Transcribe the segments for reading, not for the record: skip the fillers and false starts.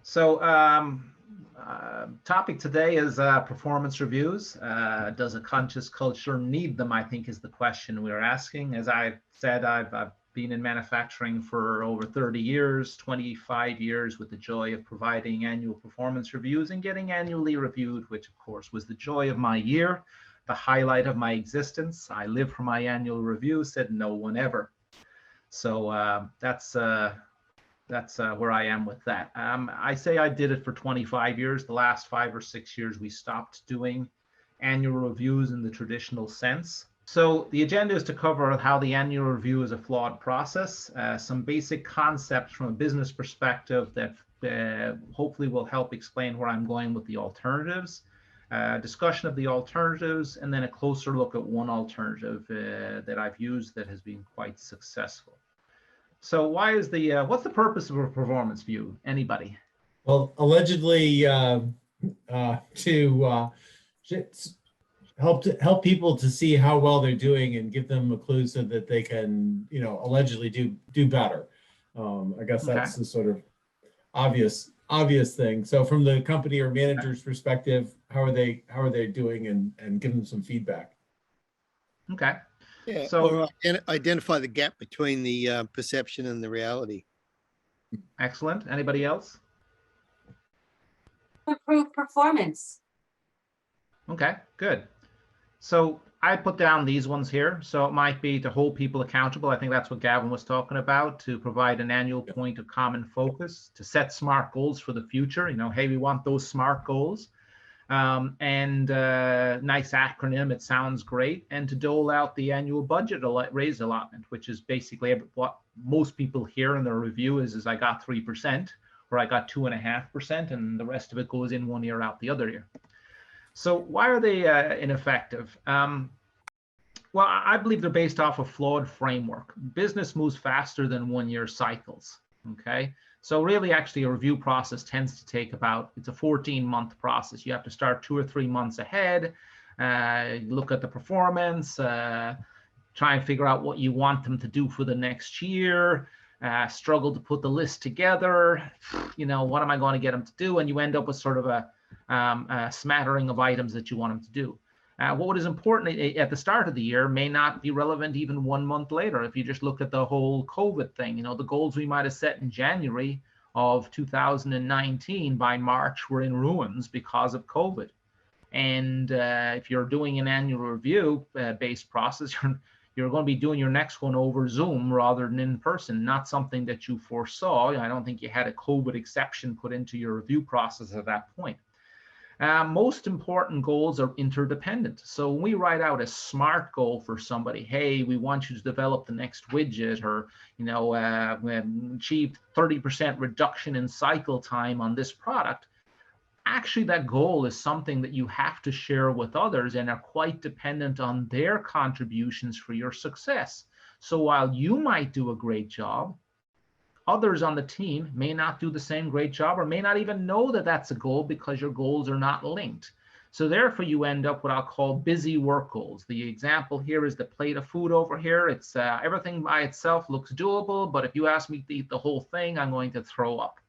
So topic today is performance reviews. Does a conscious culture need them, I think is the question we're asking. As I said, I've been in manufacturing for over 30 years, 25 years with the joy of providing annual performance reviews and getting annually reviewed, which of course was the joy of my year, the highlight of my existence. I live for my annual review, said no one ever. So that's where I am with that. I say I did it for 25 years. The last 5 or 6 years, we stopped doing annual reviews in the traditional sense. So the agenda is to cover how the annual review is a flawed process, some basic concepts from a business perspective that hopefully will help explain where I'm going with the alternatives, discussion of the alternatives, and then a closer look at one alternative that I've used that has been quite successful. So why is what's the purpose of a performance view? Anybody? Well, allegedly to help people to see how well they're doing and give them a clue so that they can, allegedly do better. I guess that's the sort of obvious thing. So from the company or manager's perspective, how are they doing and give them some feedback. Okay. Yeah, so identify the gap between the perception and the reality. Excellent. Anybody else? Improve performance. Okay, good. So I put down these ones here. So it might be to hold people accountable. I think that's what Gavin was talking about, to provide an annual point of common focus, to set SMART goals for the future. Hey, we want those SMART goals. Nice acronym, it sounds great, and to dole out the annual budget raise allotment, which is basically what most people hear in their review is I got 3% or I got 2.5%, and the rest of it goes in one ear out the other ear. So why are they ineffective? Well, I believe they're based off a flawed framework. Business moves faster than 1 year cycles. Okay. So really, actually, a review process tends to take it's a 14-month process. You have to start 2 or 3 months ahead, look at the performance, try and figure out what you want them to do for the next year, struggle to put the list together. What am I going to get them to do? And you end up with sort of a smattering of items that you want them to do. What is important at the start of the year may not be relevant even 1 month later. If you just look at the whole COVID thing, the goals we might have set in January of 2019 by March were in ruins because of COVID. And if you're doing an annual review based process, you're going to be doing your next one over Zoom rather than in person, not something that you foresaw. I don't think you had a COVID exception put into your review process at that point. Most important goals are interdependent. So when we write out a SMART goal for somebody, hey, we want you to develop the next widget, or achieve 30% reduction in cycle time on this product. Actually, that goal is something that you have to share with others and are quite dependent on their contributions for your success. So while you might do a great job, others on the team may not do the same great job or may not even know that that's a goal because your goals are not linked. So therefore, you end up what I'll call busy work goals. The example here is the plate of food over here. It's everything by itself looks doable, but if you ask me to eat the whole thing, I'm going to throw up.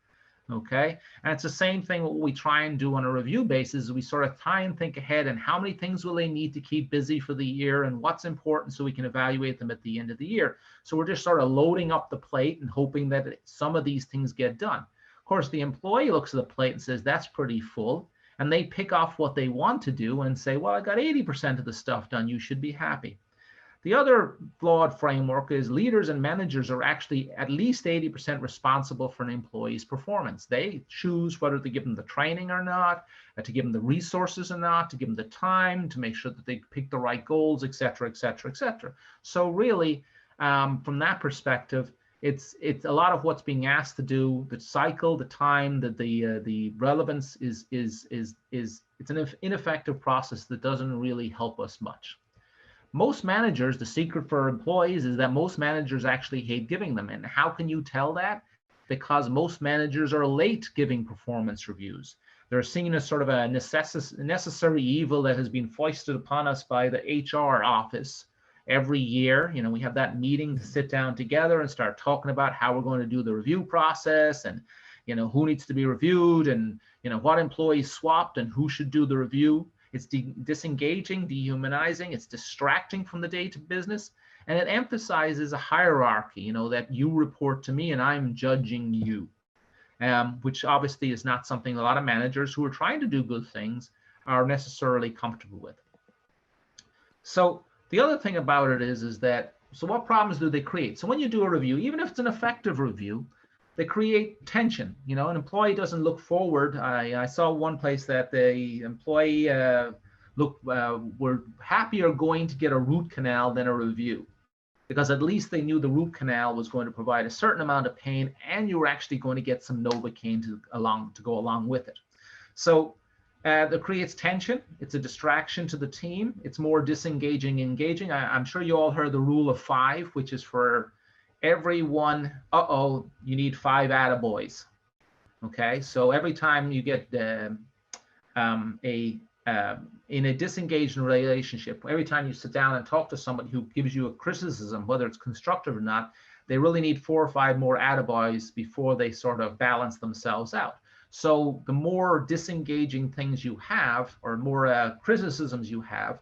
Okay, and it's the same thing what we try and do on a review basis. We sort of try and think ahead and how many things will they need to keep busy for the year and what's important so we can evaluate them at the end of the year. So we're just sort of loading up the plate and hoping that some of these things get done. Of course, the employee looks at the plate and says, that's pretty full. And they pick off what they want to do and say, well, I got 80% of the stuff done. You should be happy. The other flawed framework is leaders and managers are actually at least 80% responsible for an employee's performance. They choose whether to give them the training or not, to give them the resources or not, to give them the time, to make sure that they pick the right goals, et cetera, et cetera, et cetera. So really, from that perspective, it's a lot of what's being asked to do, the cycle, the time, the relevance is it's an ineffective process that doesn't really help us much. Most managers, the secret for employees is that most managers actually hate giving them. And how can you tell that? Because most managers are late giving performance reviews. They're seen as sort of a necessary evil that has been foisted upon us by the HR office every year. We have that meeting to sit down together and start talking about how we're going to do the review process and who needs to be reviewed and, what employees swapped and who should do the review. It's disengaging, dehumanizing, it's distracting from the day to business. And it emphasizes a hierarchy, that you report to me and I'm judging you, which obviously is not something a lot of managers who are trying to do good things are necessarily comfortable with. So the other thing about it is that, so what problems do they create? So when you do a review, even if it's an effective review, they create tension. An employee doesn't look forward. I saw one place that the employee were happier going to get a root canal than a review, because at least they knew the root canal was going to provide a certain amount of pain and you were actually going to get some Novocaine to go along with it. So that creates tension. It's a distraction to the team. It's more disengaging, engaging. I'm sure you all heard the rule of 5, which is for everyone, you need 5 attaboys. Okay, so every time you get in a disengaged relationship, every time you sit down and talk to somebody who gives you a criticism, whether it's constructive or not, they really need 4 or 5 more attaboys before they sort of balance themselves out. So the more disengaging things you have, or more criticisms you have,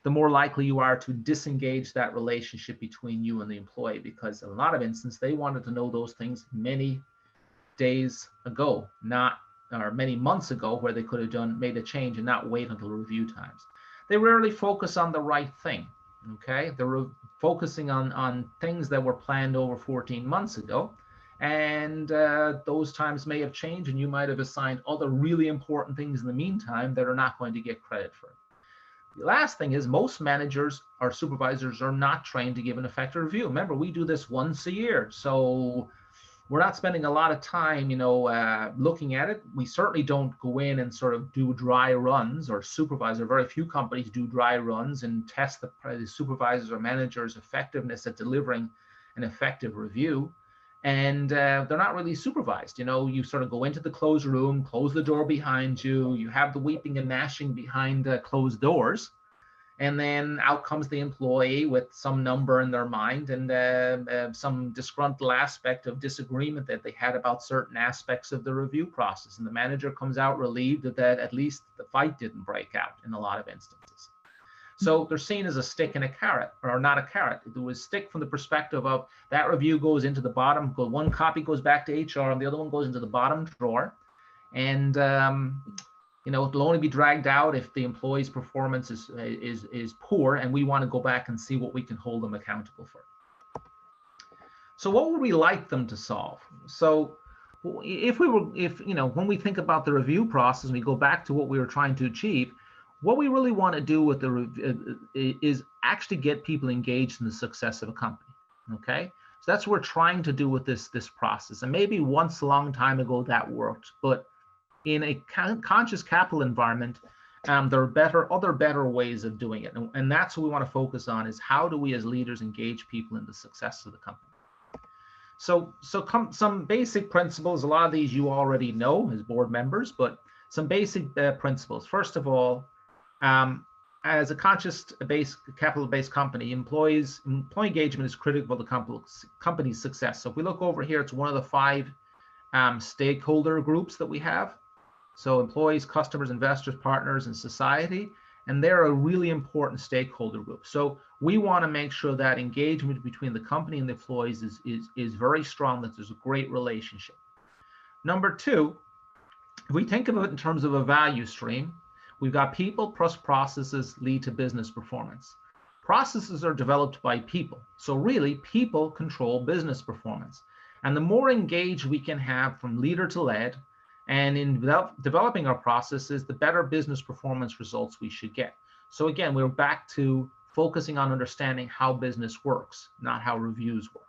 the more likely you are to disengage that relationship between you and the employee, because in a lot of instances, they wanted to know those things many days ago, or many months ago, where they could have made a change and not wait until review times. They rarely focus on the right thing, okay? They're focusing on things that were planned over 14 months ago, and those times may have changed, and you might have assigned other really important things in the meantime that are not going to get credit for it. The last thing is, most managers or supervisors are not trained to give an effective review. Remember, we do this once a year, so we're not spending a lot of time, looking at it. We certainly don't go in and sort of do dry runs, or supervisor. Very few companies do dry runs and test the supervisors or managers' effectiveness at delivering an effective review. And they're not really supervised. You sort of go into the closed room, close the door behind you, you have the weeping and gnashing behind closed doors, and then out comes the employee with some number in their mind and some disgruntled aspect of disagreement that they had about certain aspects of the review process. And the manager comes out relieved that at least the fight didn't break out in a lot of instances. So they're seen as a stick and a carrot, or not a carrot. It was stick from the perspective of that review goes into the bottom, one copy goes back to HR and the other one goes into the bottom drawer. And it'll only be dragged out if the employee's performance is poor, and we want to go back and see what we can hold them accountable for. So what would we like them to solve? So when we think about the review process and we go back to what we were trying to achieve, what we really want to do with the review is actually get people engaged in the success of a company. Okay, so that's what we're trying to do with this process. And maybe once a long time ago that worked, but in a conscious capital environment, there are other better ways of doing it. And that's what we want to focus on, is how do we as leaders engage people in the success of the company. So some basic principles. A lot of these you already know as board members, but some basic principles. First of all, as a capital-based company, employee engagement is critical to the company's success. So if we look over here, it's one of the 5 stakeholder groups that we have. So employees, customers, investors, partners, and society, and they're a really important stakeholder group. So we want to make sure that engagement between the company and the employees is very strong, that there's a great relationship. Number 2, if we think of it in terms of a value stream, we've got people plus processes lead to business performance. Processes are developed by people. So really, people control business performance. And the more engaged we can have from leader to led, and in developing our processes, the better business performance results we should get. So again, we're back to focusing on understanding how business works, not how reviews work.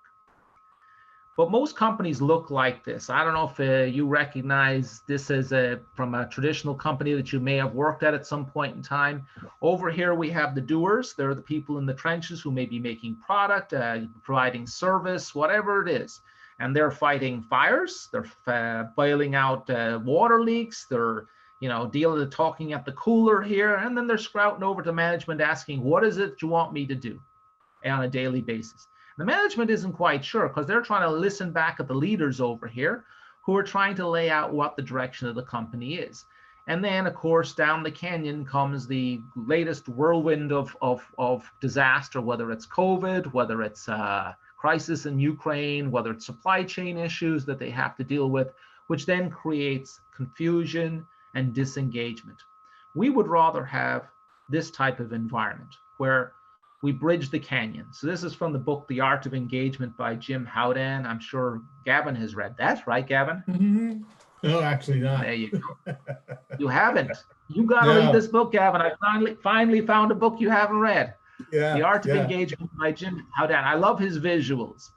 But most companies look like this. I don't know if you recognize this as from a traditional company that you may have worked at some point in time. Over here, we have the doers. They're the people in the trenches who may be making product, providing service, whatever it is. And they're fighting fires. They're bailing out water leaks. They're talking at the cooler here. And then they're sprouting over to management asking, what is it you want me to do on a daily basis? The management isn't quite sure, because they're trying to listen back at the leaders over here who are trying to lay out what the direction of the company is. And then, of course, down the canyon comes the latest whirlwind of disaster, whether it's COVID, whether it's crisis in Ukraine, whether it's supply chain issues that they have to deal with, which then creates confusion and disengagement. We would rather have this type of environment where we bridge the canyon. So this is from the book, The Art of Engagement by Jim Howden. I'm sure Gavin has read that, right, Gavin? Mm-hmm. No, actually not. There you go. You haven't. You got to No. read this book, Gavin. I finally found a book you haven't read. Yeah, The Art of Engagement by Jim Howden. I love his visuals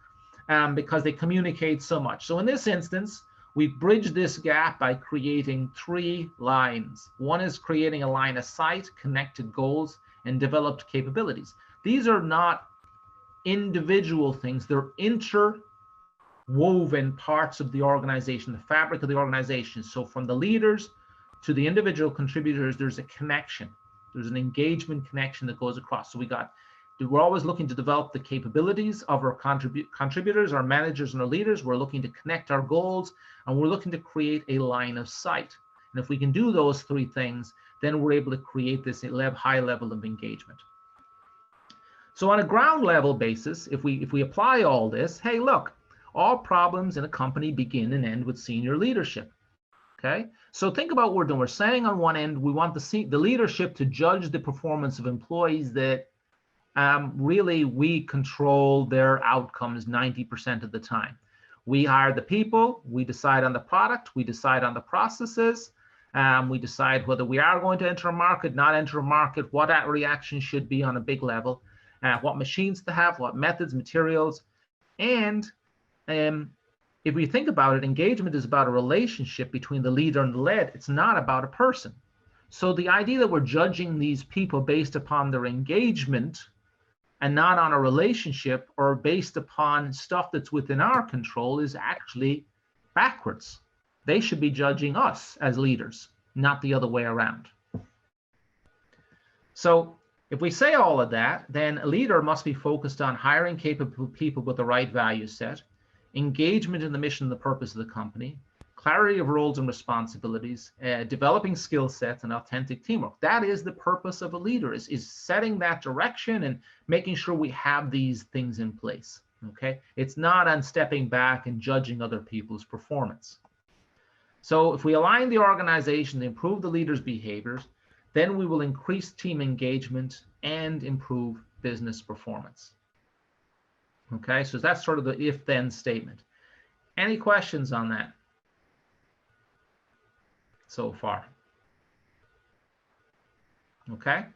because they communicate so much. So in this instance, we bridge this gap by creating 3 lines. One is creating a line of sight, connected goals, and developed capabilities. These are not individual things. They're interwoven parts of the organization, the fabric of the organization. So from the leaders to the individual contributors, there's a connection. There's an engagement connection that goes across. So we're always looking to develop the capabilities of our contributors, our managers, and our leaders. We're looking to connect our goals, and we're looking to create a line of sight. And if we can do those 3 things, then we're able to create this high level of engagement. So on a ground level basis, if we apply all this, hey, look, all problems in a company begin and end with senior leadership. Okay, so think about what we're doing. We're saying on one end, we want the leadership to judge the performance of employees that really we control their outcomes 90% of the time. We hire the people, we decide on the product, we decide on the processes, we decide whether we are going to enter a market, not enter a market, what that reaction should be on a big level, what machines to have, what methods, materials. And if we think about it, engagement is about a relationship between the leader and the led. It's not about a person. So the idea that we're judging these people based upon their engagement and not on a relationship or based upon stuff that's within our control is actually backwards. They should be judging us as leaders, not the other way around. So if we say all of that, then a leader must be focused on hiring capable people with the right value set, engagement in the mission and the purpose of the company, clarity of roles and responsibilities, developing skill sets, and authentic teamwork. That is the purpose of a leader, is setting that direction and making sure we have these things in place, okay? It's not on stepping back and judging other people's performance. So if we align the organization to improve the leader's behaviors, then we will increase team engagement and improve business performance. Okay, so that's sort of the if-then statement. Any questions on that so far? Okay,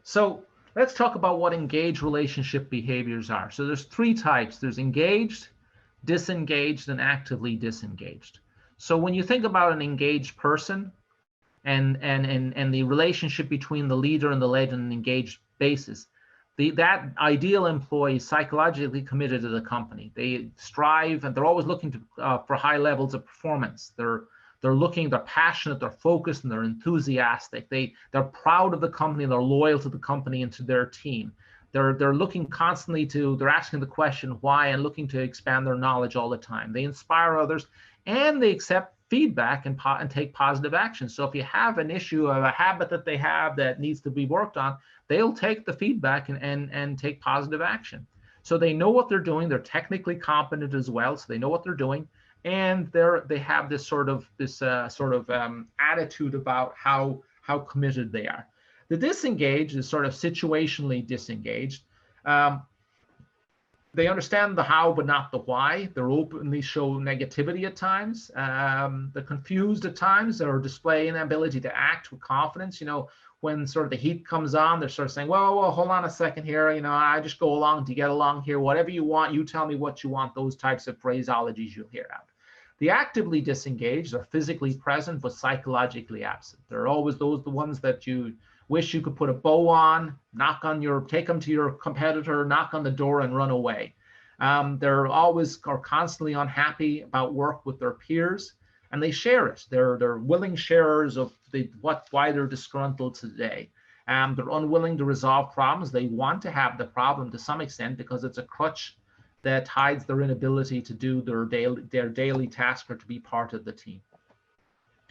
so let's talk about what engaged relationship behaviors are. So there's 3 types. There's engaged, disengaged, and actively disengaged. So when you think about an engaged person and the relationship between the leader and the led on an engaged basis, that ideal employee is psychologically committed to the company. They strive and they're always looking for high levels of performance. They're passionate, they're focused, and they're enthusiastic. They're proud of the company, they're loyal to the company and to their team. They're looking constantly they're asking the question why and looking to expand their knowledge all the time. They inspire others and they accept feedback and take positive action. So if you have an issue or a habit that they have that needs to be worked on, they'll take the feedback and take positive action. So they know what they're doing. They're technically competent as well, so they know what they're doing, and they have this sort of attitude about how committed they are. The disengaged is sort of situationally disengaged. They understand the how, but not the why. They're openly show negativity at times. They're confused at times. They're displaying an ability to act with confidence. You know, when sort of the heat comes on, they're sort of saying, well, hold on a second here. You know, I just go along to get along here. Whatever you want, you tell me what you want. Those types of phraseologies you'll hear out. The actively disengaged are physically present, but psychologically absent. They're always the ones that you wish you could put a bow on, take them to your competitor, knock on the door and run away. They're always or constantly unhappy about work with their peers, and they share it. They're willing sharers of why they're disgruntled today. They're unwilling to resolve problems. They want to have the problem to some extent because it's a crutch that hides their inability to do their daily task or to be part of the team.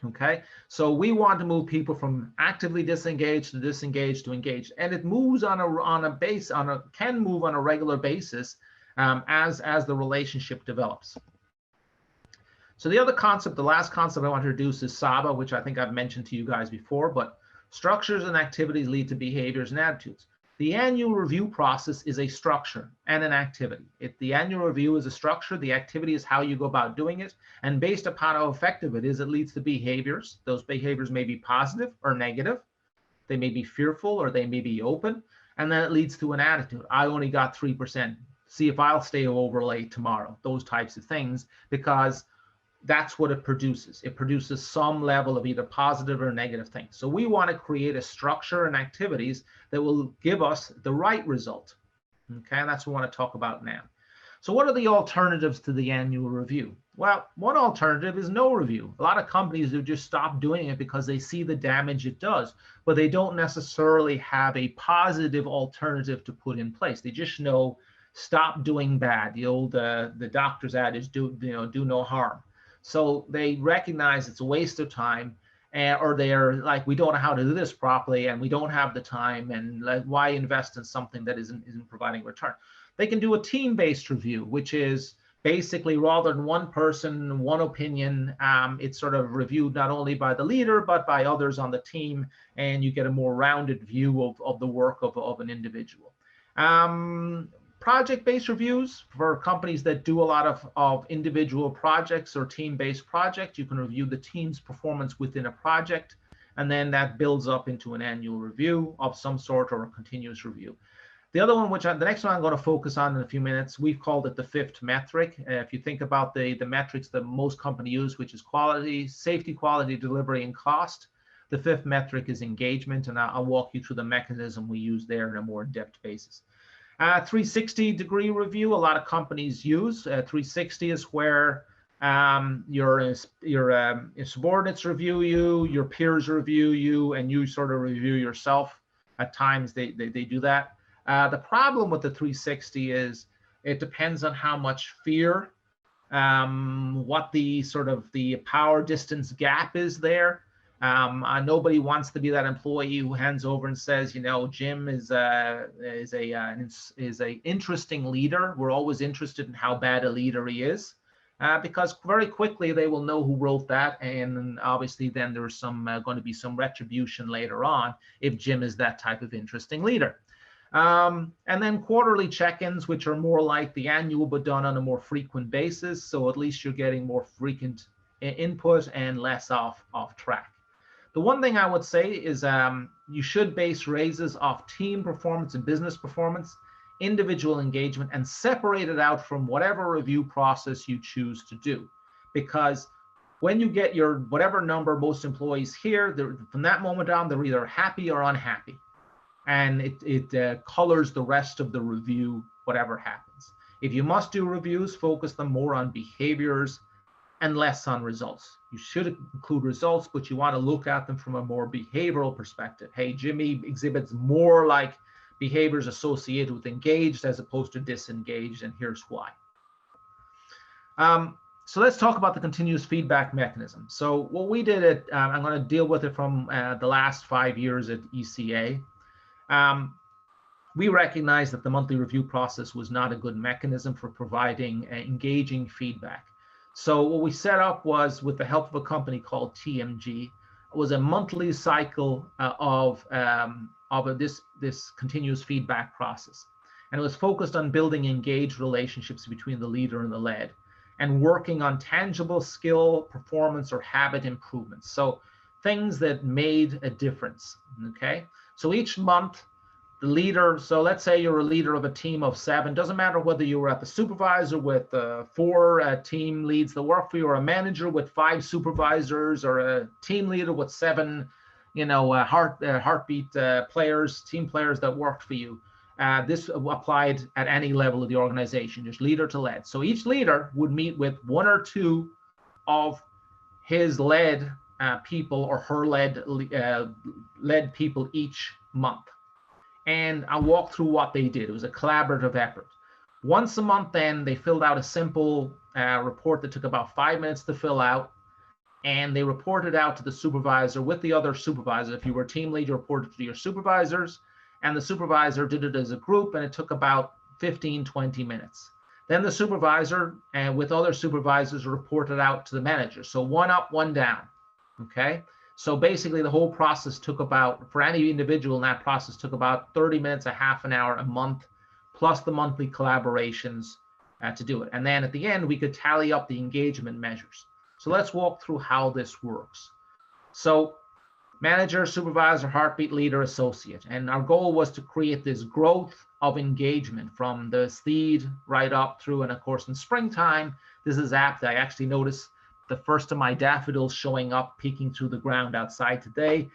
Okay, so we want to move people from actively disengaged to disengaged to engaged, and it moves can move on a regular basis as the relationship develops. So the other concept, the last concept I want to introduce is SABA, which I think I've mentioned to you guys before, but structures and activities lead to behaviors and attitudes. The annual review process is a structure and an activity. The annual review is a structure, the activity is how you go about doing it, and based upon how effective it is, it leads to behaviors. Those behaviors may be positive or negative. They may be fearful or they may be open, and then it leads to an attitude. I only got 3%. See if I'll stay over late tomorrow. Those types of things, because that's what it produces. It produces some level of either positive or negative things. So we want to create a structure and activities that will give us the right result. Okay, and that's what we want to talk about now. So what are the alternatives to the annual review? Well, one alternative is no review. A lot of companies do just stop doing it because they see the damage it does, but they don't necessarily have a positive alternative to put in place. They just know, stop doing bad. The old the doctor's adage, do no harm. So they recognize it's a waste of time, or they're like, we don't know how to do this properly, and we don't have the time, and why invest in something that isn't providing return? They can do a team-based review, which is basically, rather than one person, one opinion, it's sort of reviewed not only by the leader, but by others on the team, and you get a more rounded view of the work of an individual. Project-based reviews for companies that do a lot of individual projects or team-based projects. You can review the team's performance within a project, and then that builds up into an annual review of some sort or a continuous review. The other one, the next one I'm going to focus on in a few minutes, we've called it the fifth metric. If you think about the metrics that most companies use, which is quality, safety, quality, delivery, and cost, the fifth metric is engagement, and I'll walk you through the mechanism we use there in a more in-depth basis. 360-degree review, a lot of companies use. 360 is where your subordinates review you, your peers review you, and you sort of review yourself. At times they do that. The problem with the 360 is it depends on how much fear, what the sort of the power distance gap is there. Nobody wants to be that employee who hands over and says, Jim is a interesting leader. We're always interested in how bad a leader he is, because very quickly they will know who wrote that, and obviously then there's going to be some retribution later on if Jim is that type of interesting leader. And then quarterly check-ins, which are more like the annual but done on a more frequent basis. So at least you're getting more frequent input and less off track. The one thing I would say is you should base raises off team performance and business performance, individual engagement, and separate it out from whatever review process you choose to do. Because when you get your whatever number most employees hear, from that moment on, they're either happy or unhappy. And it colors the rest of the review, whatever happens. If you must do reviews, focus them more on behaviors and less on results. You should include results, but you want to look at them from a more behavioral perspective. Hey, Jimmy exhibits more like behaviors associated with engaged as opposed to disengaged, and here's why. So let's talk about the continuous feedback mechanism. So what we did I'm going to deal with it from the last 5 years at ECA. We recognized that the monthly review process was not a good mechanism for providing engaging feedback. So what we set up was, with the help of a company called TMG, was a monthly cycle of this continuous feedback process. And it was focused on building engaged relationships between the leader and the led, and working on tangible skill, performance, or habit improvements. So things that made a difference, okay? So each month, the leader, so let's say you're a leader of a team of 7, doesn't matter whether you were at the supervisor with 4 team leads that work for you, or a manager with 5 supervisors, or a team leader with 7, heartbeat team players that worked for you. This applied at any level of the organization, just leader to lead. So each leader would meet with 1 or 2 of his led people, or her led people each month. And I'll walk through what they did. It was a collaborative effort. Once a month, then they filled out a simple report that took about 5 minutes to fill out, and they reported out to the supervisor with the other supervisors. If you were a team lead, you reported to your supervisors, and the supervisor did it as a group, and it took about 15, 20 minutes. Then the supervisor and with other supervisors reported out to the manager. So one up, one down, okay? So basically the whole process took about, for any individual in that process, took about 30 minutes, a half an hour, a month, plus the monthly collaborations to do it. And then at the end, we could tally up the engagement measures. So let's walk through how this works. So manager, supervisor, heartbeat, leader, associate. And our goal was to create this growth of engagement from the seed right up through. And of course, in springtime, this is apt. I actually noticed the first of my daffodils showing up, peeking through the ground outside today,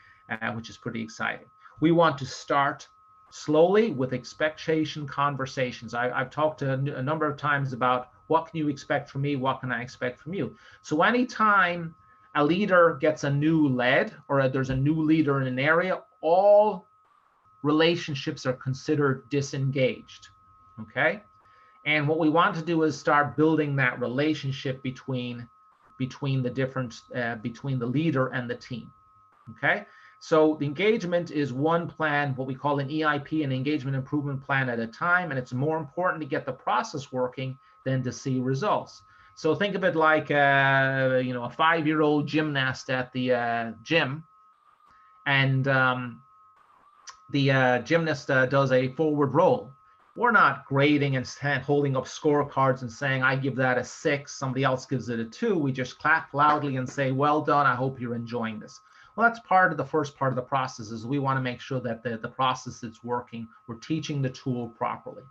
which is pretty exciting. We want to start slowly with expectation conversations. I've talked a number of times about what can you expect from me? What can I expect from you? So anytime a leader gets a new lead or there's a new leader in an area, all relationships are considered disengaged, okay? And what we want to do is start building that relationship between the different, between the leader and the team, okay? So the engagement is one plan, what we call an EIP, an engagement improvement plan at a time, and it's more important to get the process working than to see results. So think of it like, a 5-year-old gymnast at the gym, and the gymnast does a forward roll. We're not grading and holding up scorecards and saying, I give that a 6, somebody else gives it a 2. We just clap loudly and say, well done, I hope you're enjoying this. Well, that's part of the first part of the process, is we want to make sure that the process is working. We're teaching the tool properly,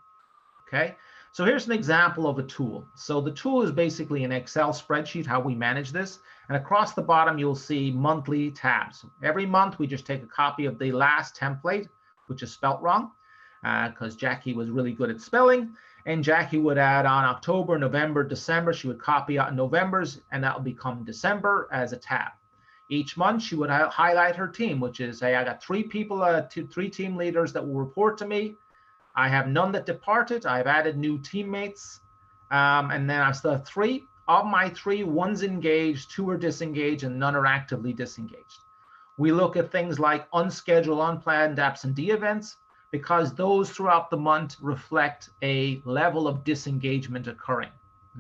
okay? So here's an example of a tool. So the tool is basically an Excel spreadsheet, how we manage this. And across the bottom, you'll see monthly tabs. Every month, we just take a copy of the last template, which is spelt wrong, because Jackie was really good at spelling. And Jackie would add on October, November, December. She would copy out November's, and that will become December as a tab. Each month, she would highlight her team, which is, hey, I got 3 people, 3 team leaders that will report to me. I have none that departed. I've added new teammates. And then I still have 3. Of my 3, 1's engaged, 2 are disengaged, and none are actively disengaged. We look at things like unscheduled, unplanned absentee events, because those throughout the month reflect a level of disengagement occurring,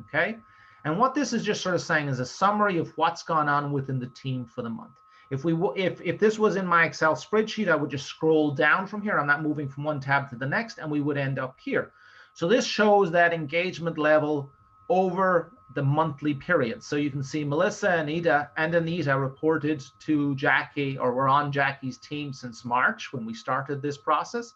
okay? And what this is just sort of saying is a summary of what's gone on within the team for the month. If this was in my Excel spreadsheet, I would just scroll down from here. I'm not moving from one tab to the next, and we would end up here. So this shows that engagement level over the monthly period. So you can see Melissa and Anita reported to Jackie, or were on Jackie's team since March when we started this process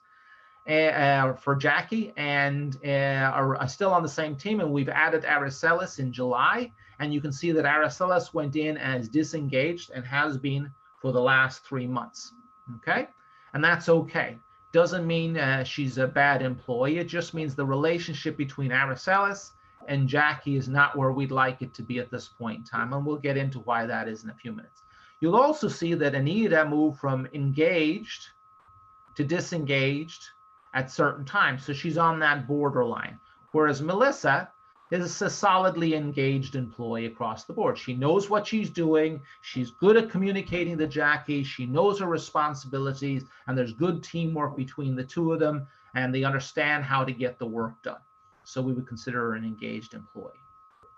for Jackie, and are still on the same team. And we've added Araceli in July. And you can see that Araceli went in as disengaged and has been for the last 3 months, okay? And that's okay. Doesn't mean she's a bad employee. It just means the relationship between Araceli and Jackie is not where we'd like it to be at this point in time. And we'll get into why that is in a few minutes. You'll also see that Anita moved from engaged to disengaged at certain times. So she's on that borderline. Whereas Melissa is a solidly engaged employee across the board. She knows what she's doing. She's good at communicating to Jackie. She knows her responsibilities, and there's good teamwork between the two of them, and they understand how to get the work done. So we would consider her an engaged employee,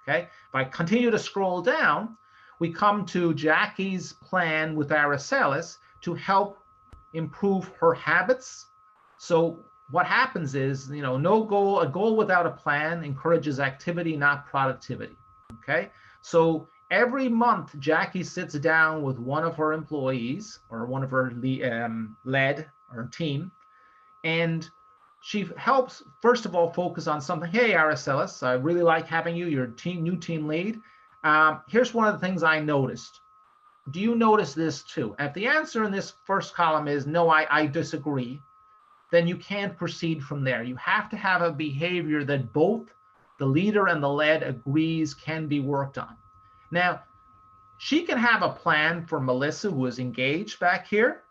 okay? If I continue to scroll down, we come to Jackie's plan with Araceli to help improve her habits. So what happens is, a goal without a plan encourages activity, not productivity, okay? So every month, Jackie sits down with one of her employees or one of her lead or team, and she helps, first of all, focus on something. Hey, Araceli, I really like having you. You're new team lead. Here's one of the things I noticed. Do you notice this too? And if the answer in this first column is no, I disagree, then you can't proceed from there. You have to have a behavior that both the leader and the lead agrees can be worked on. Now, she can have a plan for Melissa, who is engaged back here.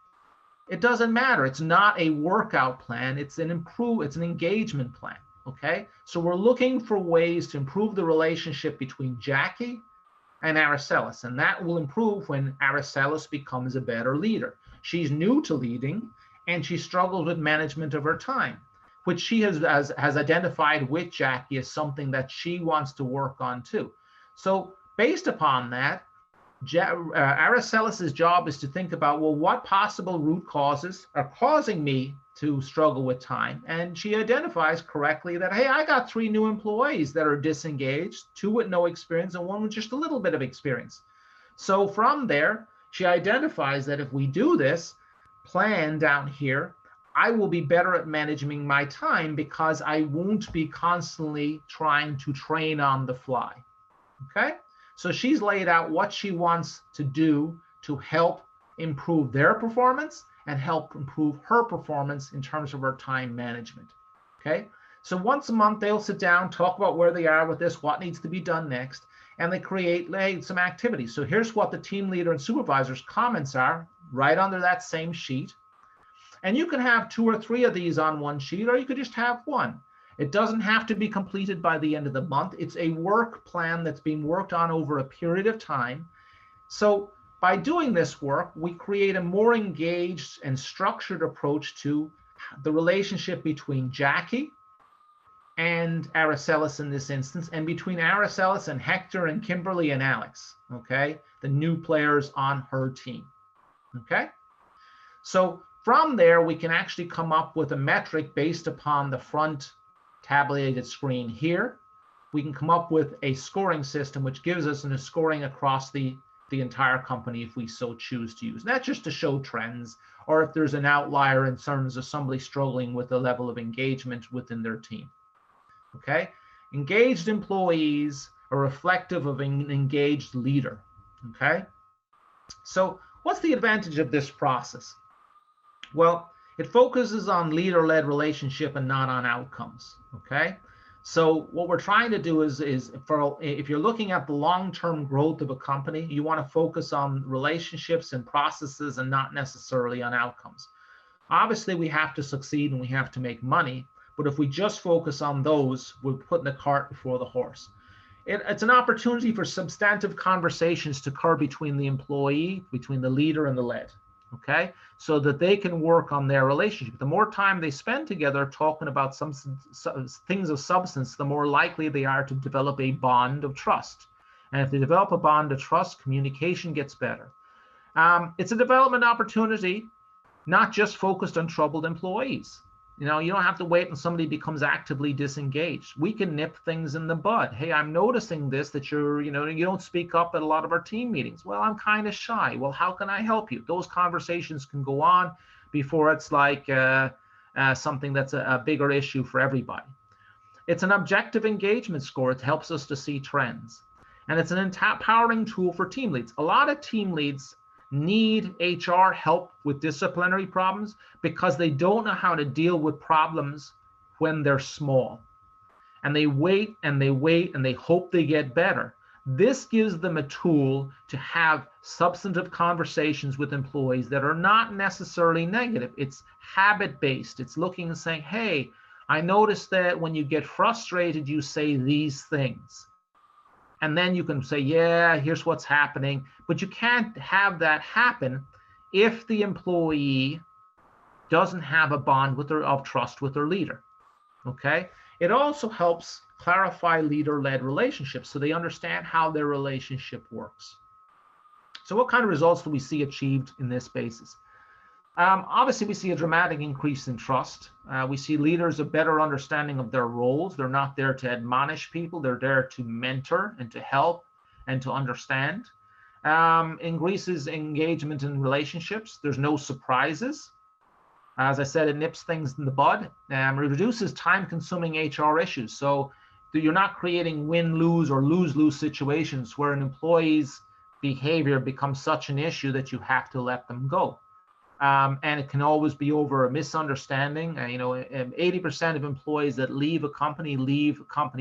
It doesn't matter. It's not a workout plan. It's an engagement plan. Okay, so we're looking for ways to improve the relationship between Jackie and Araceli, and that will improve when Araceli becomes a better leader. She's new to leading, and she struggles with management of her time, which she has identified with Jackie as something that she wants to work on too. So based upon that, Aracelis' job is to think about, well, what possible root causes are causing me to struggle with time? And she identifies correctly that, hey, I got 3 new employees that are disengaged, 2 with no experience and 1 with just a little bit of experience. So from there, she identifies that if we do this plan down here, I will be better at managing my time because I won't be constantly trying to train on the fly. Okay? So she's laid out what she wants to do to help improve their performance and help improve her performance in terms of her time management. Okay? So once a month, they'll sit down, talk about where they are with this, what needs to be done next, and they create some activities. So here's what the team leader and supervisor's comments are right under that same sheet. And you can have 2 or 3 of these on one sheet, or you could just have 1. It doesn't have to be completed by the end of the month. It's a work plan that's being worked on over a period of time. So by doing this work, we create a more engaged and structured approach to the relationship between Jackie and Aracelis in this instance, and between Aracelis and Hector and Kimberly and Alex, okay? The new players on her team, okay? So from there, we can actually come up with a metric based upon the front tabulated screen here. We can come up with a scoring system which gives us a scoring across the entire company if we so choose to use. And that's just to show trends, or if there's an outlier in terms of somebody struggling with the level of engagement within their team. Okay? Engaged employees are reflective of an engaged leader. Okay? So what's the advantage of this process? Well, it focuses on leader-led relationship and not on outcomes, okay? So what we're trying to do is if you're looking at the long-term growth of a company, you want to focus on relationships and processes and not necessarily on outcomes. Obviously, we have to succeed and we have to make money, but if we just focus on those, we're putting the cart before the horse. It's an opportunity for substantive conversations to occur between the employee, between the leader and the led. Okay, so that they can work on their relationship. The more time they spend together talking about some things of substance, the more likely they are to develop a bond of trust. And if they develop a bond of trust, communication gets better. It's a development opportunity, not just focused on troubled employees. You know, you don't have to wait until somebody becomes actively disengaged. We can nip things in the bud. Hey, I'm noticing this, that you don't speak up at a lot of our team meetings. Well, I'm kind of shy. Well, how can I help you? Those conversations can go on before it's like something that's a bigger issue for everybody. It's an objective engagement score. It helps us to see trends. And it's an empowering tool for team leads. A lot of team leads need HR help with disciplinary problems because they don't know how to deal with problems when they're small. And they wait and they wait and they hope they get better. This gives them a tool to have substantive conversations with employees that are not necessarily negative. It's habit-based. It's looking and saying, hey, I noticed that when you get frustrated, you say these things. And then you can say, yeah, here's what's happening. But you can't have that happen if the employee doesn't have a bond of trust with their leader, okay? It also helps clarify leader-led relationships so they understand how their relationship works. So what kind of results do we see achieved in this basis? Obviously, we see a dramatic increase in trust. We see leaders a better understanding of their roles. They're not there to admonish people. They're there to mentor and to help and to understand. Increases engagement in relationships. There's no surprises. As I said, it nips things in the bud. Reduces time-consuming HR issues. So you're not creating win-lose or lose-lose situations where an employee's behavior becomes such an issue that you have to let them go. And it can always be over a misunderstanding. 80% of employees that leave a company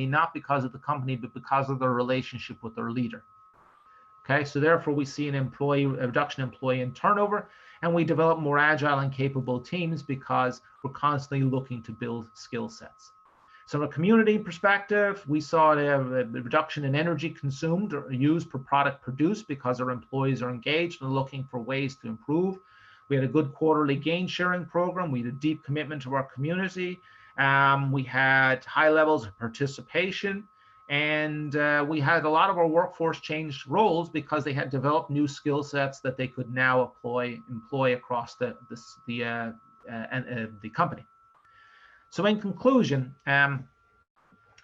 not because of the company, but because of their relationship with their leader. Okay, so therefore we see a reduction in employee and turnover, and we develop more agile and capable teams because we're constantly looking to build skill sets. So from a community perspective, we saw a reduction in energy consumed or used per product produced because our employees are engaged and looking for ways to improve. We had a good quarterly gain sharing program. We had a deep commitment to our community. We had high levels of participation, and we had a lot of our workforce change roles because they had developed new skill sets that they could now employ across the company. So in conclusion,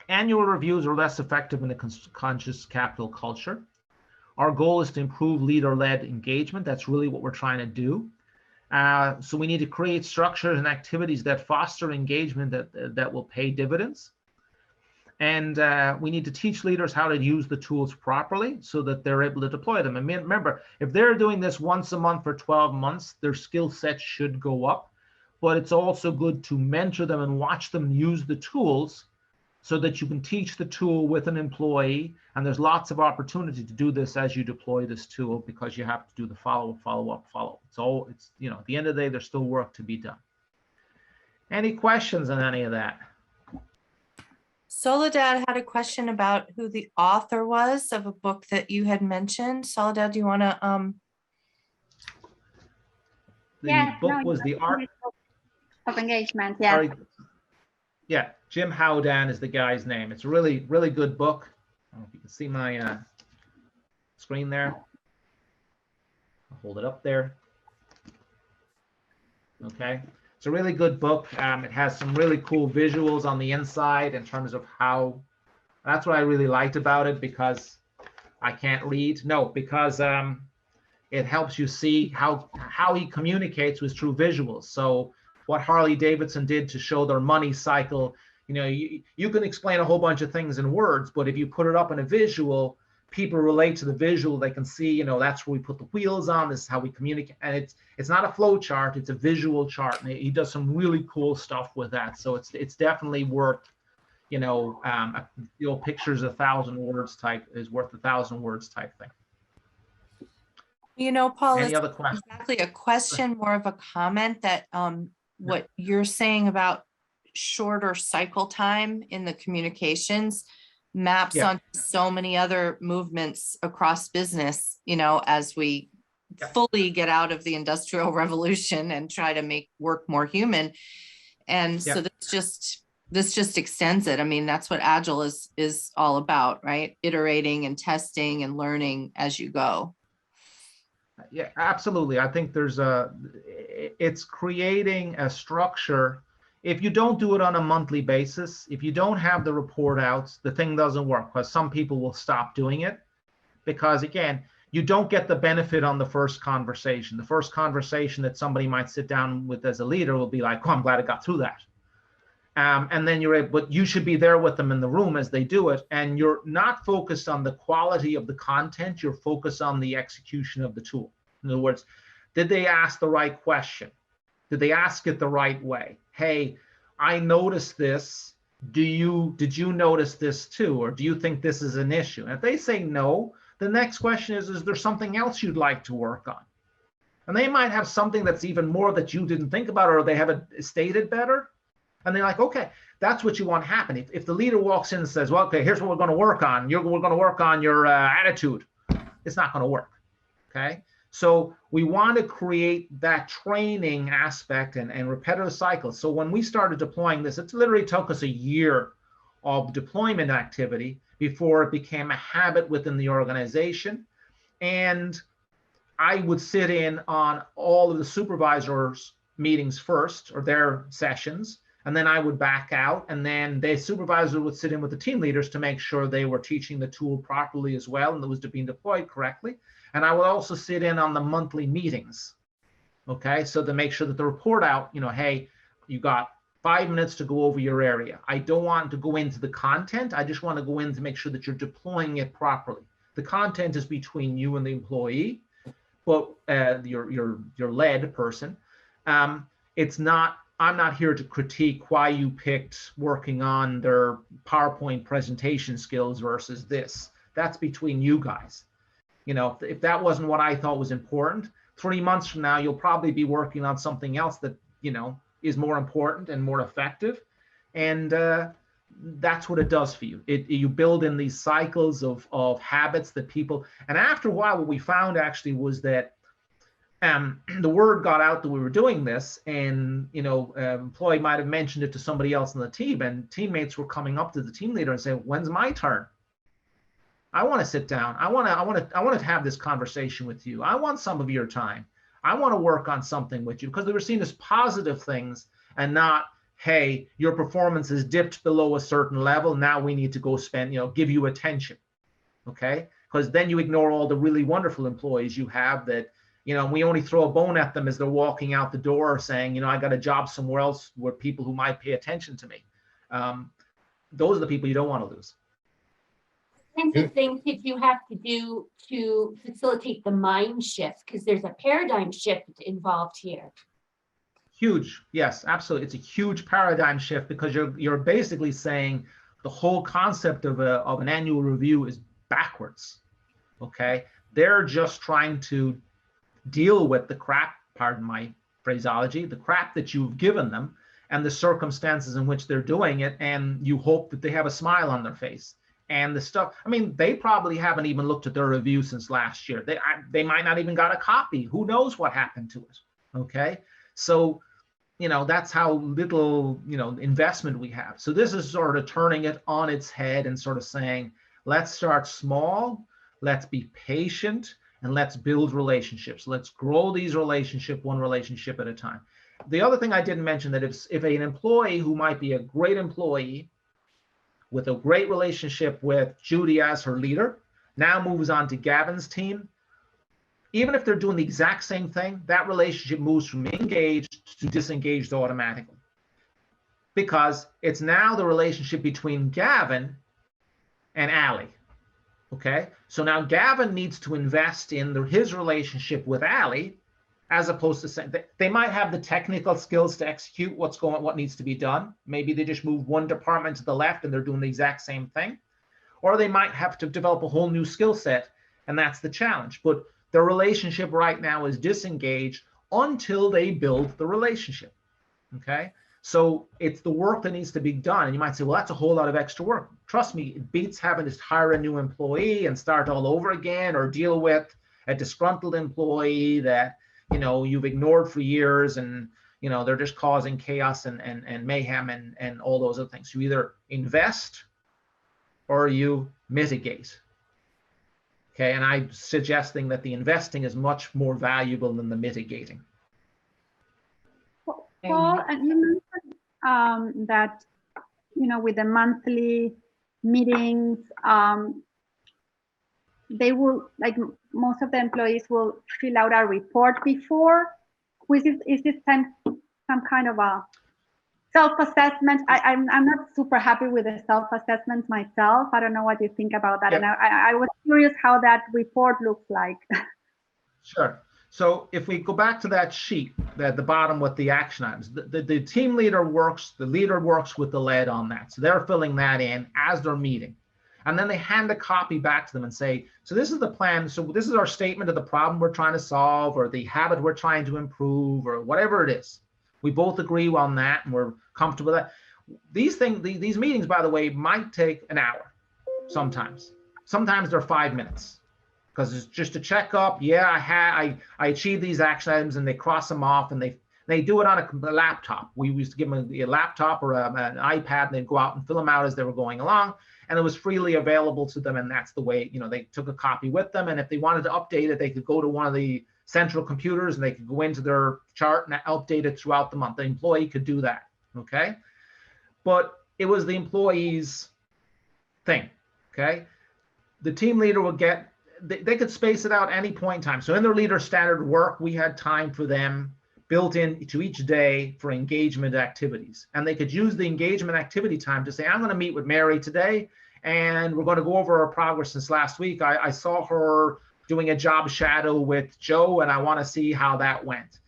annual reviews are less effective in a conscious capital culture. Our goal is to improve leader-led engagement. That's really what we're trying to do. So we need to create structures and activities that foster engagement that will pay dividends. And we need to teach leaders how to use the tools properly so that they're able to deploy them. And remember, if they're doing this once a month for 12 months, their skill set should go up. But it's also good to mentor them and watch them use the tools so that you can teach the tool with an employee. And there's lots of opportunity to do this as you deploy this tool, because you have to do the follow-up. So it's, at the end of the day, there's still work to be done. Any questions on any of that? Soledad had a question about who the author was of a book that you had mentioned. Soledad, do you want to? The book was The Art of Engagement. Yeah. Sorry. Yeah, Jim Howdan is the guy's name. It's a really, really good book. I don't know if you can see my screen there. I'll hold it up there. Okay. It's a really good book. It has some really cool visuals on the inside in terms of how, that's what I really liked about it, because I can't read. No, because it helps you see how he communicates with true visuals. So what Harley Davidson did to show their money cycle, you can explain a whole bunch of things in words, but if you put it up in a visual, people relate to the visual. They can see, that's where we put the wheels on. This is how we communicate. And it's not a flow chart, it's a visual chart. And he does some really cool stuff with that. So it's definitely worth, pictures 1,000 words type is worth 1,000 words type thing. Paul, Any it's other questions? exactly a question, more of a comment that what you're saying about shorter cycle time in the communications maps on so many other movements across business, as we fully get out of the Industrial Revolution and try to make work more human. And so this just extends it. I mean, that's what Agile is all about, right? Iterating and testing and learning as you go. Yeah, absolutely. I think it's creating a structure. If you don't do it on a monthly basis, if you don't have the report outs, the thing doesn't work, because some people will stop doing it because, again, you don't get the benefit on the first conversation. The first conversation that somebody might sit down with as a leader will be like, oh, I'm glad I got through that. And then but you should be there with them in the room as they do it. And you're not focused on the quality of the content, you're focused on the execution of the tool. In other words, did they ask the right question? Did they ask it the right way? Hey, I noticed this. Did you notice this too? Or do you think this is an issue? And if they say no, the next question is there something else you'd like to work on? And they might have something that's even more that you didn't think about, or they haven't stated better. And they're like, okay, that's what you want to happen. If the leader walks in and says, well, okay, here's what we're going to work on. We're going to work on your attitude. It's not going to work, okay? So we want to create that training aspect and repetitive cycles. So when we started deploying this, it literally took us a year of deployment activity before it became a habit within the organization. And I would sit in on all of the supervisors' meetings first, or their sessions, and then I would back out, and then the supervisor would sit in with the team leaders to make sure they were teaching the tool properly as well, and it was being deployed correctly. And I would also sit in on the monthly meetings, okay? So to make sure that the report out, hey, you got 5 minutes to go over your area. I don't want to go into the content. I just want to go in to make sure that you're deploying it properly. The content is between you and the employee, but your lead person. I'm not here to critique why you picked working on their PowerPoint presentation skills versus this. That's between you guys. If that wasn't what I thought was important, 3 months from now, you'll probably be working on something else that, is more important and more effective. And that's what it does for you. You build in these cycles of habits that people, and after a while, what we found actually was that the word got out that we were doing this, and employee might have mentioned it to somebody else in the team, and teammates were coming up to the team leader and saying, "When's my turn? I want to sit down. I want to have this conversation with you. I want some of your time. I want to work on something with you," because they were seen as positive things and not, "Hey, your performance has dipped below a certain level. Now we need to go give you attention." Okay? Because then you ignore all the really wonderful employees you have that, we only throw a bone at them as they're walking out the door saying, "I got a job somewhere else with people who might pay attention to me." Those are the people you don't want to lose. Kinds of things that you have to do to facilitate the mind shift, because there's a paradigm shift involved here. Huge. Yes, absolutely. It's a huge paradigm shift, because you're basically saying the whole concept of an annual review is backwards. Okay. They're just trying to deal with the crap, pardon my phraseology, the crap that you've given them and the circumstances in which they're doing it. And you hope that they have a smile on their face. And the stuff, they probably haven't even looked at their review since last year. They might not even got a copy. Who knows what happened to it? Okay. So, that's how little, investment we have. So this is sort of turning it on its head and sort of saying, let's start small, let's be patient, and let's build relationships. Let's grow these relationships, one relationship at a time. The other thing I didn't mention, that if an employee who might be a great employee with a great relationship with Judy as her leader now moves on to Gavin's team, even if they're doing the exact same thing, that relationship moves from engaged to disengaged automatically, because it's now the relationship between Gavin and Allie. Okay, so now Gavin needs to invest in his relationship with Allie, as opposed to saying they might have the technical skills to execute what needs to be done. Maybe they just move one department to the left and they're doing the exact same thing, or they might have to develop a whole new skill set, and that's the challenge. But their relationship right now is disengaged until they build the relationship. Okay, so it's the work that needs to be done. And you might say, well, that's a whole lot of extra work. Trust me, it beats having to hire a new employee and start all over again, or deal with a disgruntled employee that you've ignored for years, and they're just causing chaos and mayhem and all those other things. You either invest or you mitigate. Okay, and I'm suggesting that the investing is much more valuable than the mitigating. Paul, and you mentioned that with the monthly meetings, they will, like, most of the employees will fill out a report before. Is this some kind of a self-assessment? I'm not super happy with the self-assessment myself. I don't know what you think about that. Yep. And I was curious how that report looks like. Sure. So if we go back to that sheet at the bottom with the action items, the team leader works with the lead on that. So they're filling that in as they're meeting. And then they hand a copy back to them and say, so this is the plan. So this is our statement of the problem we're trying to solve, or the habit we're trying to improve, or whatever it is. We both agree on that and we're comfortable with that. These meetings, by the way, might take an hour sometimes. Sometimes they're 5 minutes, because it's just to check up. Yeah, I achieved these action items, and they cross them off, and they do it on a laptop. We used to give them a laptop or an iPad, and they'd go out and fill them out as they were going along. And it was freely available to them. And that's the way, they took a copy with them. And if they wanted to update it, they could go to one of the central computers and they could go into their chart and update it throughout the month. The employee could do that. Okay. But it was the employee's thing. Okay. The team leader would they could space it out any point in time. So in their leader standard work, we had time for them built into each day for engagement activities. And they could use the engagement activity time to say, I'm going to meet with Mary today, and we're going to go over our progress since last week. I saw her doing a job shadow with Joe, and I want to see how that went.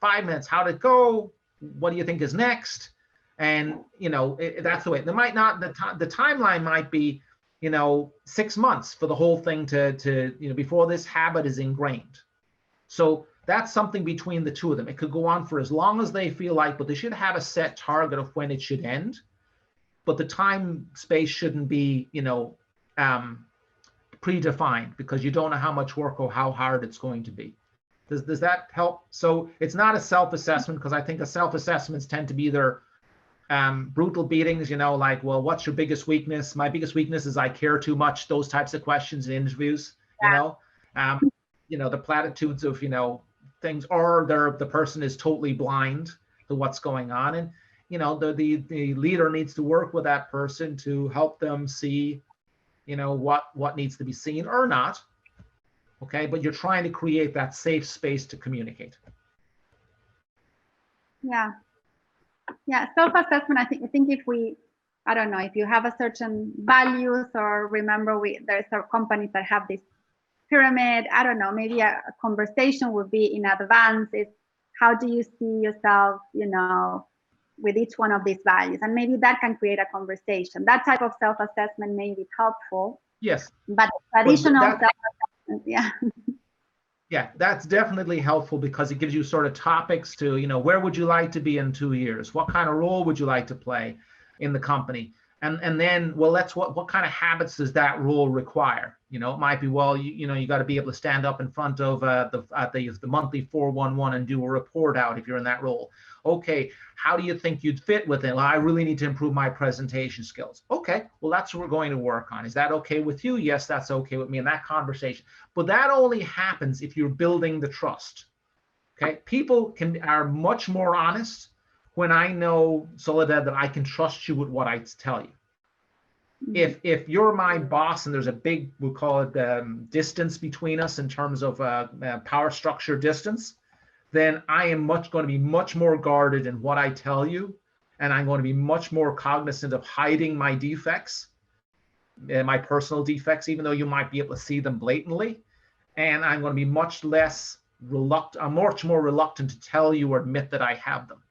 5 minutes, how'd it go? What do you think is next? And, that's the way. There might not, the timeline might be, 6 months for the whole thing to before this habit is ingrained. So that's something between the two of them. It could go on for as long as they feel like, but they should have a set target of when it should end. but the time space shouldn't be, predefined, because you don't know how much work or how hard it's going to be. Does that help? So it's not a self-assessment, because I think the self-assessments tend to be either brutal beatings, like, well, what's your biggest weakness? My biggest weakness is I care too much. Those types of questions in interviews, the platitudes of, things, or the person is totally blind to what's going on. And, the leader needs to work with that person to help them see, what needs to be seen or not. Okay. But you're trying to create that safe space to communicate. Yeah. Yeah. Self-assessment. I think if I don't know, if you have a certain values, or remember there's our companies that have this pyramid. I don't know, maybe a conversation would be in advance is, how do you see yourself, with each one of these values? And maybe that can create a conversation. That type of self-assessment may be helpful. Yes. But traditional self-assessment, yeah. Yeah, that's definitely helpful, because it gives you sort of topics to, where would you like to be in 2 years? What kind of role would you like to play in the company? And then, well, what kind of habits does that role require? It might be, well, you got to be able to stand up in front of the monthly 411 and do a report out if you're in that role. Okay, how do you think you'd fit with it? Well, I really need to improve my presentation skills. Okay, well, that's what we're going to work on. Is that okay with you? Yes, that's okay with me in that conversation. But that only happens if you're building the trust. Okay, people are much more honest when I know, Soledad, that I can trust you with what I tell you. If you're my boss and there's a big, we'll call it distance between us in terms of power structure distance, then I am going to be much more guarded in what I tell you, and I'm going to be much more cognizant of hiding my defects, my personal defects, even though you might be able to see them blatantly. And I'm going to be much more reluctant to tell you or admit that I have them.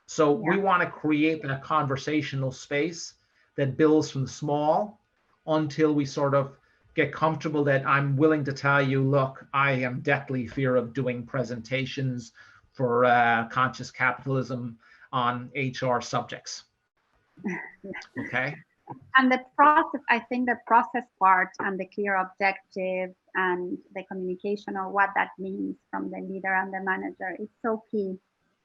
So we want to create that conversational space that builds from small until we sort of get comfortable that I'm willing to tell you, look, I am deathly fear of doing presentations for conscious capitalism on HR subjects. Okay. And the process, I think the process part and the clear objectives and the communication of what that means from the leader and the manager is so key,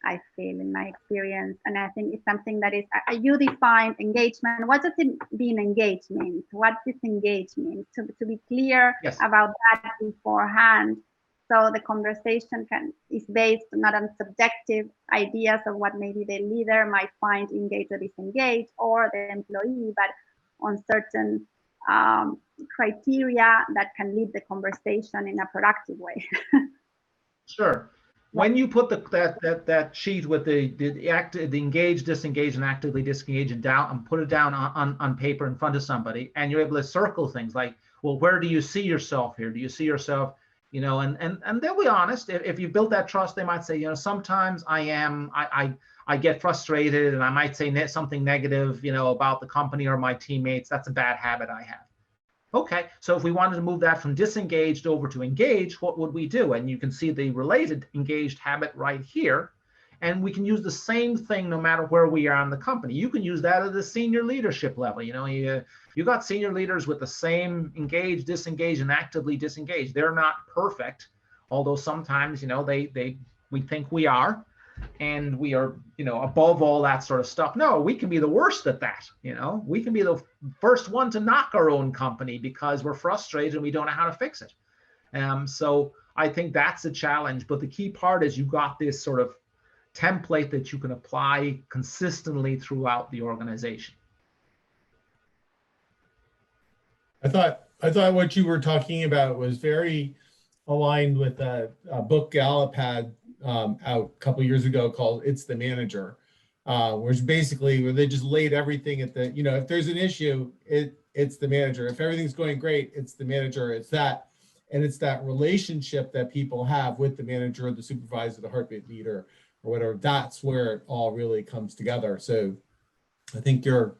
I feel, in my experience. And I think it's something that is, you define engagement. What does it mean, engagement? What does engagement? To be clear about that beforehand. So the conversation is based not on subjective ideas of what maybe the leader might find engaged or disengaged, or the employee, but on certain criteria that can lead the conversation in a productive way. Sure. When you put that sheet with the engaged, disengaged, and actively disengaged and put it down on paper in front of somebody, and you're able to circle things like, well, where do you see yourself here? Do you see yourself, and they'll be honest. If you build that trust, they might say, sometimes I get frustrated and I might say something negative, about the company or my teammates. That's a bad habit I have. Okay, so if we wanted to move that from disengaged over to engaged, what would we do? And you can see the related engaged habit right here. And we can use the same thing no matter where we are in the company. You can use that at the senior leadership level. You got senior leaders with the same engaged, disengaged, and actively disengaged. They're not perfect, although sometimes, we think we are. And we are, above all that sort of stuff. No, we can be the worst at that. We can be the first one to knock our own company because we're frustrated and we don't know how to fix it. So I think that's a challenge. But the key part is you got this sort of template that you can apply consistently throughout the organization. I thought what you were talking about was very aligned with a book Gallup had out a couple of years ago called "It's the Manager," where they just laid everything at the, if there's an issue, it's the manager. If everything's going great, it's the manager. It's that relationship that people have with the manager, the supervisor, the heartbeat leader, or whatever. That's where it all really comes together. So I think your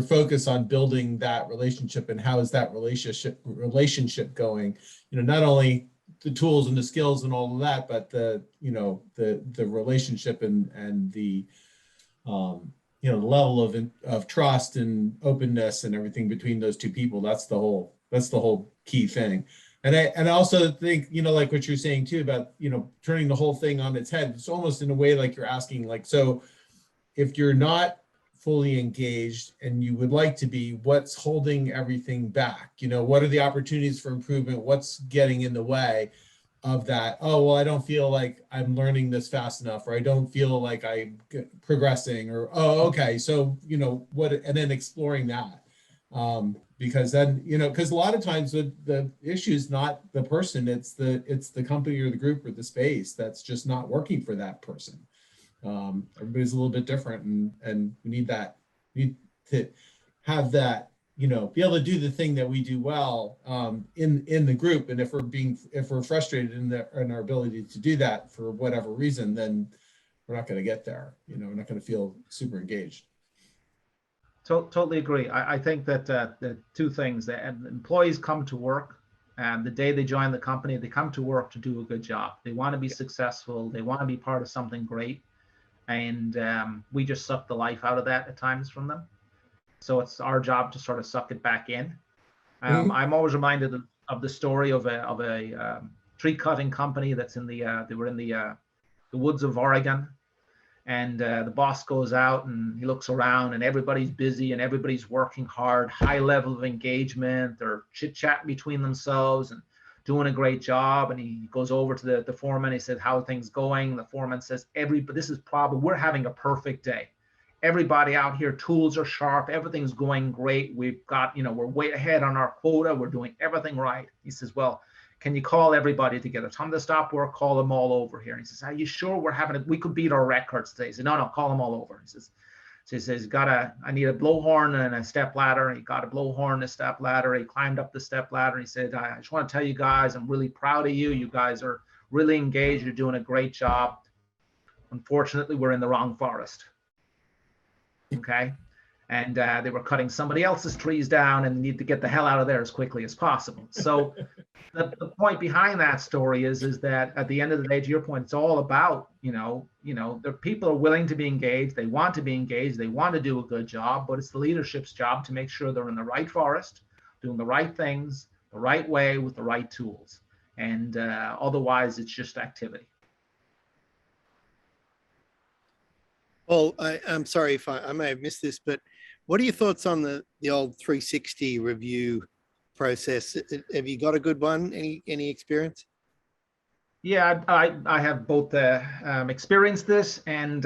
focus on building that relationship and how is that relationship going, not only the tools and the skills and all of that, but the relationship and the you know, the level of trust and openness and everything between those two people. That's the whole key thing. And I also think, you know, like what you're saying too about, you know, turning the whole thing on its head. It's almost in a way like you're asking, like, so if you're not fully engaged and you would like to be, what's holding everything back? You know, what are the opportunities for improvement? What's getting in the way of that? Oh, well, I don't feel like I'm learning this fast enough, or I don't feel like I'm progressing, or, oh, okay, so, you know, what, and then exploring that. Because then, you know, because a lot of times the issue is not the person, it's the company or the group or the space that's just not working for that person. Everybody's a little bit different, and we need to have that, you know, be able to do the thing that we do well in the group. And if we're frustrated in our ability to do that for whatever reason, then we're not going to get there. You know, we're not going to feel super engaged. Totally agree. I think that the two things, that employees come to work, and the day they join the company, they come to work to do a good job. They want to be successful. They want to be part of something great. And we just suck the life out of that at times from them. So it's our job to sort of suck it back in. I'm always reminded of the story of a tree cutting company that's they were in the woods of Oregon. And the boss goes out and he looks around and everybody's busy and everybody's working hard, high level of engagement. They're chit-chatting between themselves and doing a great job. And he goes over to the foreman. He says, how are things going? The foreman says, we're having a perfect day. Everybody out here, tools are sharp. Everything's going great. We've got, you know, we're way ahead on our quota. We're doing everything right. He says, well, can you call everybody together? Tell them to stop work, call them all over here. And he says, are you sure we could beat our records today? He said, no, call them all over. He says, I need a blowhorn and a step ladder. He got a blowhorn and a step ladder. He climbed up the step ladder. He said, I just want to tell you guys, I'm really proud of you. You guys are really engaged. You're doing a great job. Unfortunately, we're in the wrong forest. Okay. And they were cutting somebody else's trees down and need to get the hell out of there as quickly as possible. So the point behind that story is that at the end of the day, to your point, it's all about, the people are willing to be engaged. They want to be engaged. They want to do a good job, but it's the leadership's job to make sure they're in the right forest, doing the right things, the right way with the right tools. And otherwise, it's just activity. Well, I'm sorry if I may have missed this, but what are your thoughts on the old 360 review process? Have you got a good one? Any experience? Yeah, I have both experienced this and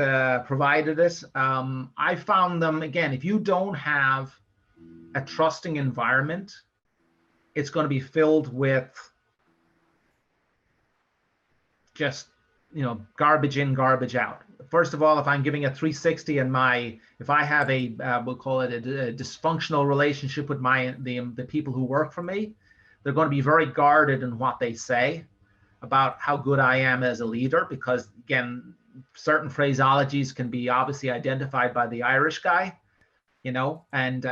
provided this. I found them, again, if you don't have a trusting environment, it's going to be filled with just, garbage in, garbage out. First of all, if I'm giving a 360 and if I have we'll call it a dysfunctional relationship with the people who work for me, they're going to be very guarded in what they say about how good I am as a leader, because again, certain phraseologies can be obviously identified by the Irish guy, and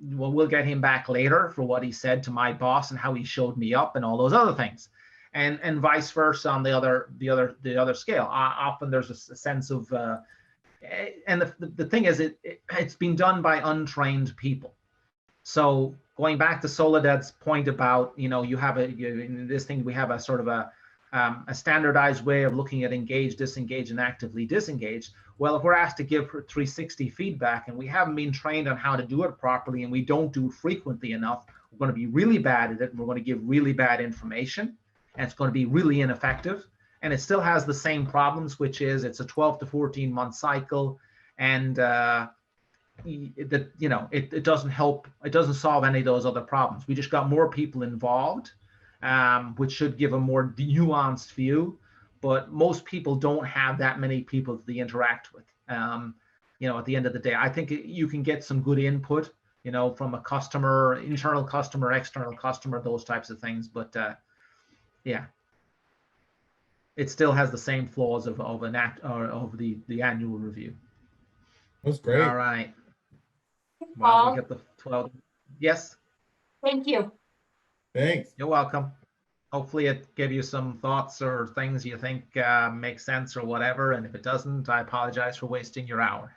we'll get him back later for what he said to my boss and how he showed me up and all those other things. And vice versa on the other scale. Often there's a sense of, and the thing is, it's been done by untrained people. So going back to Soledad's point about, in this thing we have a sort of a standardized way of looking at engaged, disengaged, and actively disengaged. Well, if we're asked to give 360 feedback and we haven't been trained on how to do it properly and we don't do it frequently enough, we're going to be really bad at it. And we're going to give really bad information. And it's going to be really ineffective, and it still has the same problems, which is it's a 12 to 14 month cycle, and it doesn't help. It doesn't solve any of those other problems. We just got more people involved, which should give a more nuanced view, but most people don't have that many people to interact with. At the end of the day, I think you can get some good input, from a customer, internal customer, external customer, those types of things, but yeah, it still has the same flaws of the annual review. That's great. All right. Well, we get the 12. Yes. Thank you. Thanks. You're welcome. hopefully it gave you some thoughts or things you think make sense or whatever. And if it doesn't, I apologize for wasting your hour.